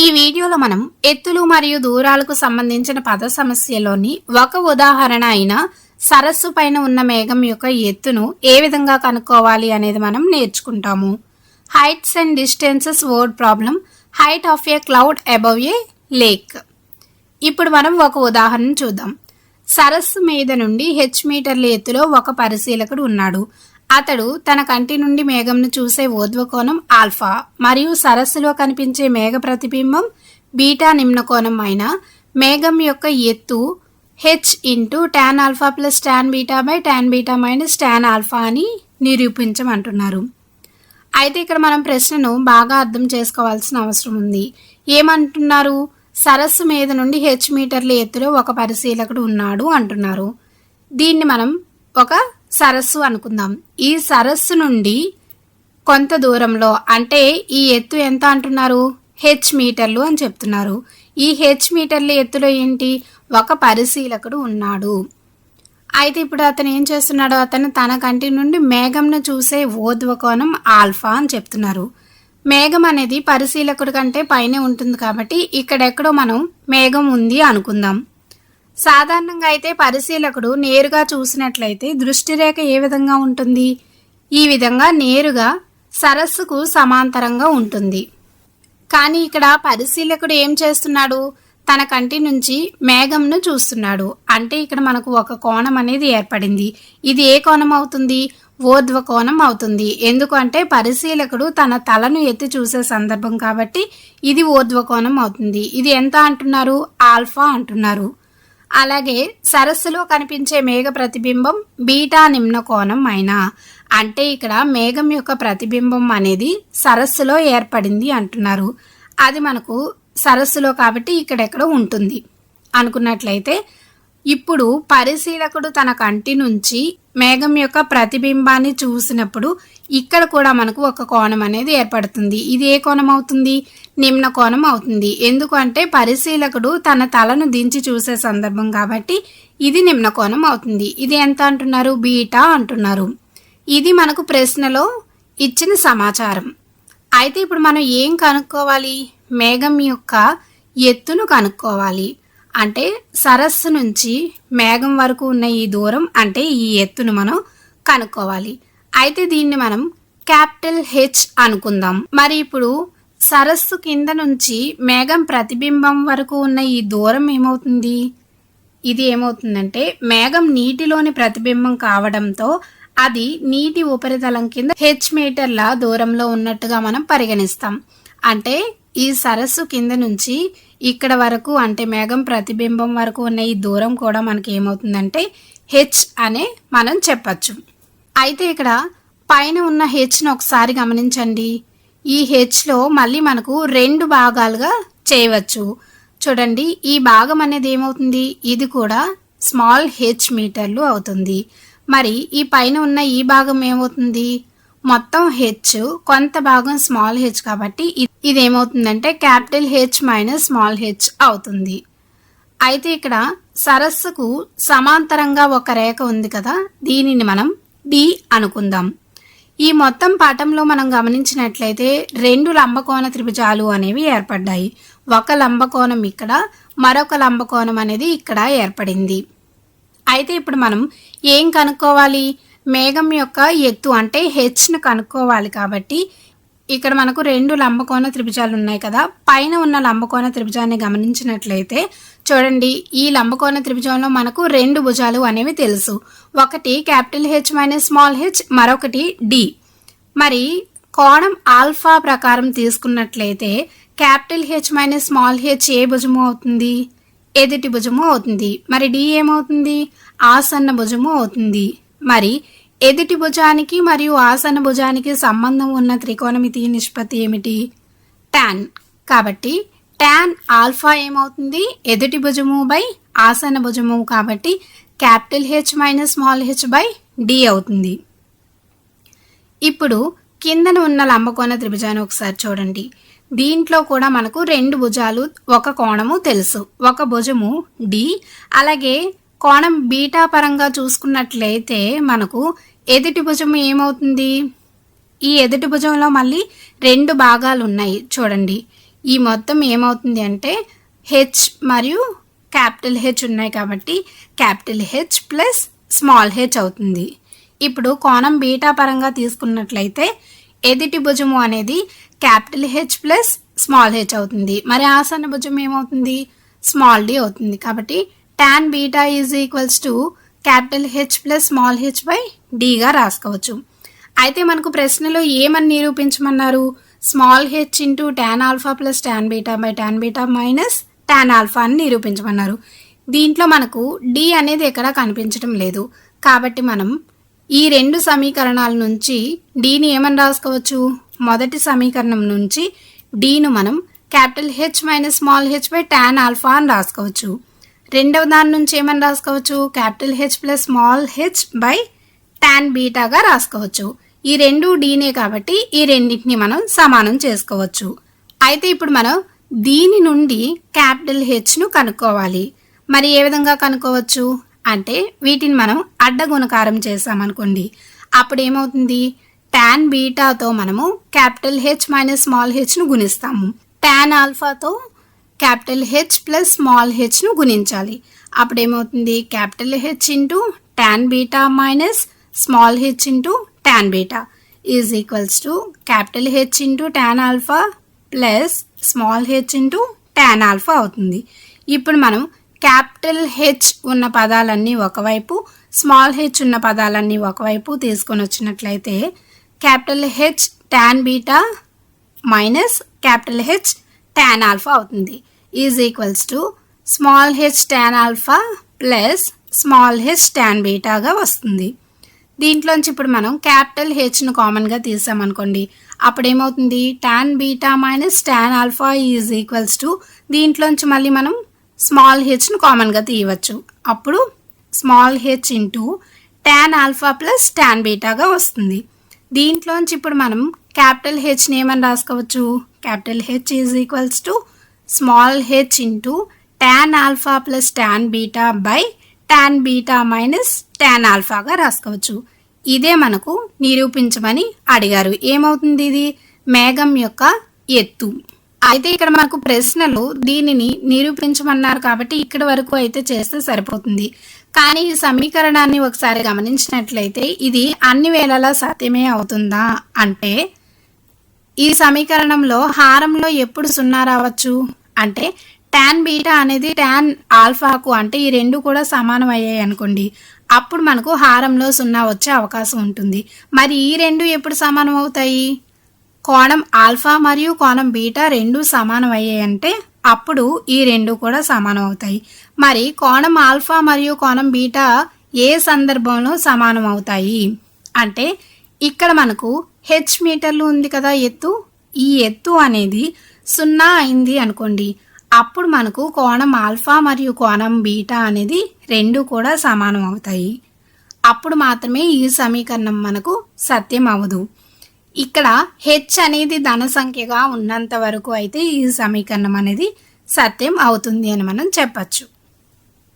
ఈ వీడియోలో మనం ఎత్తులు మరియు దూరాలకు సంబంధించిన పద సమస్యలోని ఒక ఉదాహరణ అయిన సరస్సు పైన ఉన్న మేఘం యొక్క ఎత్తును ఏ విధంగా కనుక్కోవాలి అనేది మనం నేర్చుకుంటాము. Heights and distances word problem. Height of a cloud above A lake. ఇప్పుడు మనం ఒక ఉదాహరణ చూద్దాం. సరస్సు మీద నుండి h మీటర్ల ఎత్తులో ఒక పరిశీలకుడు ఉన్నాడు. అతడు తన కంటి నుండి మేఘంను చూసే ఊర్ధ్వకోణం ఆల్ఫా మరియు సరస్సులో కనిపించే మేఘ ప్రతిబింబం బీటా నిమ్నకోణం అయిన మేఘం యొక్క ఎత్తు h into tan alpha plus tan beta by tan beta minus tan alpha అని నిరూపించమంటున్నారు. అయితే ఇక్కడ మనం ప్రశ్నను బాగా అర్థం చేసుకోవాల్సిన అవసరం ఉంది. ఏమంటున్నారు? సరస్సు మీద నుండి h మీటర్ల ఎత్తులో ఒక పరిశీలకుడు ఉన్నాడు అంటున్నారు. దీన్ని మనం ఒక సరస్సు అనుకుందాం. ఈ సరస్సు నుండి కొంత దూరంలో, అంటే ఈ ఎత్తు ఎంత అంటున్నారు? h మీటర్లు అని చెప్తున్నారు. ఈ h మీటర్ల ఎత్తులో ఏంటి? ఒక పరిశీలకుడు ఉన్నాడు. అయితే ఇప్పుడు అతను ఏం చేస్తున్నాడు? అతను తన కంటి నుండి మేఘంను చూసే ఊర్ధ్వకోణం ఆల్ఫా అని చెప్తున్నారు. మేఘం అనేది పరిశీలకుడి కంటే పైనే ఉంటుంది కాబట్టి ఇక్కడెక్కడో మనం మేఘం ఉంది అనుకుందాం. సాధారణంగా అయితే పరిశీలకుడు నేరుగా చూసినట్లయితే దృష్టి రేఖ ఏ విధంగా ఉంటుంది? ఈ విధంగా నేరుగా సరస్సుకు సమాంతరంగా ఉంటుంది. కానీ ఇక్కడ పరిశీలకుడు ఏం చేస్తున్నాడు? తన కంటి నుంచి మేఘంను చూస్తున్నాడు. అంటే ఇక్కడ మనకు ఒక కోణం అనేది ఏర్పడింది. ఇది ఏ కోణం అవుతుంది? ఊర్ధ్వ కోణం అవుతుంది. ఎందుకంటే పరిశీలకుడు తన తలను ఎత్తి చూసే సందర్భం కాబట్టి ఇది ఊర్ధ్వ కోణం అవుతుంది. ఇది ఎంత అంటున్నారు? ఆల్ఫా అంటున్నారు. అలాగే సరస్సులో కనిపించే మేఘ ప్రతిబింబం బీటా నిమ్న కోణం అయినా, అంటే ఇక్కడ మేఘం యొక్క ప్రతిబింబం అనేది సరస్సులో ఏర్పడింది అంటున్నారు. అది మనకు సరస్సులో కాబట్టి ఇక్కడెక్కడ ఉంటుంది అనుకున్నట్లయితే, ఇప్పుడు పరిశీలకుడు తన కంటి నుంచి మేఘం యొక్క ప్రతిబింబాన్ని చూసినప్పుడు ఇక్కడ కూడా మనకు ఒక కోణం అనేది ఏర్పడుతుంది. ఇది ఏ కోణం అవుతుంది? నిమ్న కోణం అవుతుంది. ఎందుకంటే పరిశీలకుడు తన తలను దించి చూసే సందర్భం కాబట్టి ఇది నిమ్న కోణం అవుతుంది. ఇది ఎంత అంటున్నారు? బీటా అంటున్నారు. ఇది మనకు ప్రశ్నలో ఇచ్చిన సమాచారం. అయితే ఇప్పుడు మనం ఏం కనుక్కోవాలి? మేఘం యొక్క ఎత్తును కనుక్కోవాలి. అంటే సరస్సు నుంచి మేఘం వరకు ఉన్న ఈ దూరం, అంటే ఈ ఎత్తును మనం కనుక్కోవాలి. అయితే దీన్ని మనం క్యాపిటల్ H అనుకుందాం. మరి ఇప్పుడు సరస్సు కింద నుంచి మేఘం ప్రతిబింబం వరకు ఉన్న ఈ దూరం ఏమవుతుంది? ఇది ఏమవుతుందంటే మేఘం నీటిలోని ప్రతిబింబం కావడంతో అది నీటి ఉపరితలం కింద h మీటర్ల దూరంలో ఉన్నట్టుగా మనం పరిగణిస్తాం. అంటే ఈ సరస్సు కింద నుంచి ఇక్కడ వరకు, అంటే మేఘం ప్రతిబింబం వరకు ఉన్న ఈ దూరం కూడా మనకి ఏమవుతుందంటే h అనే మనం చెప్పచ్చు. అయితే ఇక్కడ పైన ఉన్న hను ఒకసారి గమనించండి. ఈ hలో మళ్ళీ మనకు రెండు భాగాలుగా చేయవచ్చు. చూడండి, ఈ భాగం అనేది ఏమవుతుంది? ఇది కూడా స్మాల్ h మీటర్లు అవుతుంది. మరి ఈ పైన ఉన్న ఈ భాగం ఏమవుతుంది? మొత్తం h, కొంత భాగం స్మాల్ h కాబట్టి ఇది ఏమవుతుందంటే capital H minus small h అవుతుంది. అయితే ఇక్కడ సరస్సుకు సమాంతరంగా ఒక రేఖ ఉంది కదా, దీనిని మనం D అనుకుందాం. ఈ మొత్తం పాఠంలో మనం గమనించినట్లయితే రెండు లంబకోణ త్రిభుజాలు అనేవి ఏర్పడ్డాయి. ఒక లంబకోణం ఇక్కడ, మరొక లంబకోణం అనేది ఇక్కడ ఏర్పడింది. అయితే ఇప్పుడు మనం ఏం కనుక్కోవాలి? మేఘం యొక్క ఎత్తు అంటే hను కనుక్కోవాలి. కాబట్టి ఇక్కడ మనకు రెండు లంబకోణ త్రిభుజాలు ఉన్నాయి కదా, పైన ఉన్న లంబకోణ త్రిభుజాన్ని గమనించినట్లయితే చూడండి, ఈ లంబకోణ త్రిభుజంలో మనకు రెండు భుజాలు అనేవి తెలుసు. ఒకటి capital H minus small h, మరొకటి D. మరి కోణం ఆల్ఫా ప్రకారం తీసుకున్నట్లయితే capital H minus small h ఏ భుజము అవుతుంది? ఎదుటి భుజము అవుతుంది. మరి D ఏమవుతుంది? ఆసన్న భుజము అవుతుంది. మరి ఎదుటి భుజానికి మరియు ఆసన్న భుజానికి సంబంధం ఉన్న త్రికోణమితి నిష్పత్తి ఏమిటి? tan. కాబట్టి tan ఆల్ఫా ఏమవుతుంది? ఎదుటి భుజము బై ఆసన్న భుజము కాబట్టి capital H minus small h by D అవుతుంది. ఇప్పుడు కిందన ఉన్న లంబకోణ త్రిభుజాన్ని ఒకసారి చూడండి. దీంట్లో కూడా మనకు రెండు భుజాలు, ఒక కోణము తెలుసు. ఒక భుజము D. అలాగే కోణం బీటా పరంగా చూసుకున్నట్లయితే మనకు ఎదుటి భుజం ఏమవుతుంది? ఈ ఎదుటి భుజంలో మళ్ళీ రెండు భాగాలు ఉన్నాయి. చూడండి, ఈ మొత్తం ఏమవుతుంది అంటే హెచ్ మరియు క్యాపిటల్ హెచ్ ఉన్నాయి కాబట్టి capital H plus small H అవుతుంది. ఇప్పుడు కోణం బీటా పరంగా తీసుకున్నట్లయితే ఎదుటి భుజము అనేది capital H plus small H అవుతుంది. మరి ఆసన్న భుజం ఏమవుతుంది? స్మాల్ డి అవుతుంది. కాబట్టి tan beta is equals to capital H plus small h by డిగా రాసుకోవచ్చు. అయితే మనకు ప్రశ్నలో ఏమని నిరూపించమన్నారు? Small h into tan alpha plus tan beta by tan beta minus tan alpha అని నిరూపించమన్నారు. దీంట్లో మనకు డి అనేది ఎక్కడా కనిపించడం లేదు. కాబట్టి మనం ఈ రెండు సమీకరణాల నుంచి డిని ఏమని రాసుకోవచ్చు? మొదటి సమీకరణం నుంచి డిను మనం capital H minus small h by tan alpha అని రాసుకోవచ్చు. రెండవ దాని నుంచి ఏమని రాసుకోవచ్చు? Capital H plus small h by tan బీటాగా రాసుకోవచ్చు. ఈ రెండు డీనే కాబట్టి ఈ రెండింటిని మనం సమానం చేసుకోవచ్చు. అయితే ఇప్పుడు మనం దీని నుండి క్యాపిటల్ హెచ్ను కనుక్కోవాలి. మరి ఏ విధంగా కనుక్కోవచ్చు అంటే వీటిని మనం అడ్డ గుణకారం చేసామనుకోండి. అప్పుడు ఏమవుతుంది? tan బీటాతో మనము క్యాపిటల్ హెచ్ మైనస్ స్మాల్ హెచ్ను గుణిస్తాము. tan ఆల్ఫాతో క్యాపిటల్ హెచ్ ప్లస్ స్మాల్ హెచ్ను గుణించాలి. అప్పుడు ఏమవుతుంది? Capital H into tan beta minus small h into tan beta is equals to capital H into tan alpha plus small h into tan alpha అవుతుంది. ఇప్పుడు మనం క్యాపిటల్ హెచ్ ఉన్న పదాలన్నీ ఒకవైపు, స్మాల్ హెచ్ ఉన్న పదాలన్నీ ఒకవైపు తీసుకొని వచ్చినట్లయితే capital H tan beta minus capital H tan alpha అవుతుంది. Is equals to small h tan alpha plus small h tan బీటాగా వస్తుంది. దీంట్లోంచి ఇప్పుడు మనం క్యాపిటల్ హెచ్ను కామన్గా తీసామనుకోండి. అప్పుడు ఏమవుతుంది? tan beta minus tan alpha is equals to దీంట్లోంచి మళ్ళీ మనం స్మాల్ హెచ్ను కామన్గా తీయవచ్చు. అప్పుడు small h into tan alpha plus tan బీటాగా వస్తుంది. దీంట్లోంచి ఇప్పుడు మనం క్యాపిటల్ హెచ్ని ఏమని రాసుకోవచ్చు? Capital H is equals to small h into tan alpha plus tan beta by tan beta minus tan ఆల్ఫాగా రాసుకోవచ్చు. ఇదే మనకు నిరూపించమని అడిగారు. ఏమవుతుంది? ఇది మేఘం యొక్క ఎత్తు. అయితే ఇక్కడ మనకు ప్రశ్నలు దీనిని నిరూపించమన్నారు కాబట్టి ఇక్కడ వరకు అయితే చేస్తే సరిపోతుంది. కానీ ఈ సమీకరణాన్ని ఒకసారి గమనించినట్లయితే ఇది అన్ని వేళలా సత్యమే అవుతుందా అంటే ఈ సమీకరణంలో హారంలో ఎప్పుడు 0 రావచ్చు అంటే tan బీటా అనేది tan ఆల్ఫాకు అంటే ఈ రెండు కూడా సమానం అయ్యాయి అనుకోండి. అప్పుడు మనకు హారంలో 0 వచ్చే అవకాశం ఉంటుంది. మరి ఈ రెండు ఎప్పుడు సమానం అవుతాయి? కోణం ఆల్ఫా మరియు కోణం బీటా రెండు సమానం అయ్యాయంటే అప్పుడు ఈ రెండు కూడా సమానం అవుతాయి. మరి కోణం ఆల్ఫా మరియు కోణం బీటా ఏ సందర్భంలో సమానం అవుతాయి అంటే ఇక్కడ మనకు హెచ్ మీటర్లు ఉంది కదా ఎత్తు. ఈ ఎత్తు అనేది 0 అయింది అనుకోండి. అప్పుడు మనకు కోణం ఆల్ఫా మరియు కోణం బీటా అనేది రెండు కూడా సమానం అవుతాయి. అప్పుడు మాత్రమే ఈ సమీకరణం మనకు సత్యం అవ్వదు. ఇక్కడ హెచ్ అనేది ధన సంఖ్యగా ఉన్నంత వరకు అయితే ఈ సమీకరణం అనేది సత్యం అవుతుంది అని మనం చెప్పచ్చు.